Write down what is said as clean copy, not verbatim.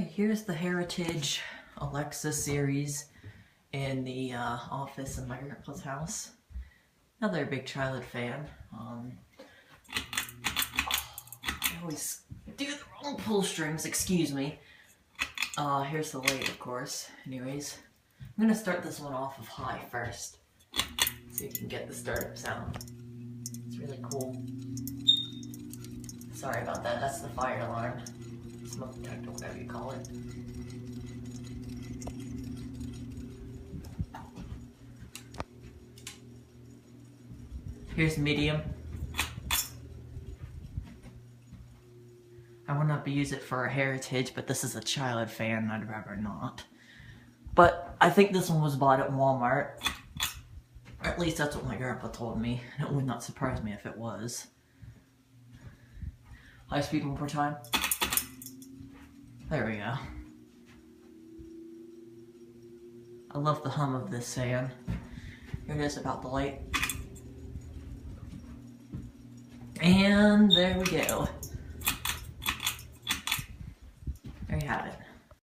Okay, here's the Heritage Alexis series in the office in my grandpa's house. Another big childhood fan. I always do the wrong pull strings, excuse me. Here's the light, of course. Anyways, I'm gonna start this one off of high first, so you can get the startup sound. It's really cool. Sorry about that, that's the fire alarm. Smoke detector, whatever you call it. Here's medium. I would not use it for a Heritage, but this is a childhood fan, I'd rather not. But I think this one was bought at Walmart. Or at least that's what my grandpa told me, and it would not surprise me if it was. High speed one more time. There we go. I love the hum of this fan. Here it is about the light. And there we go. There you have it.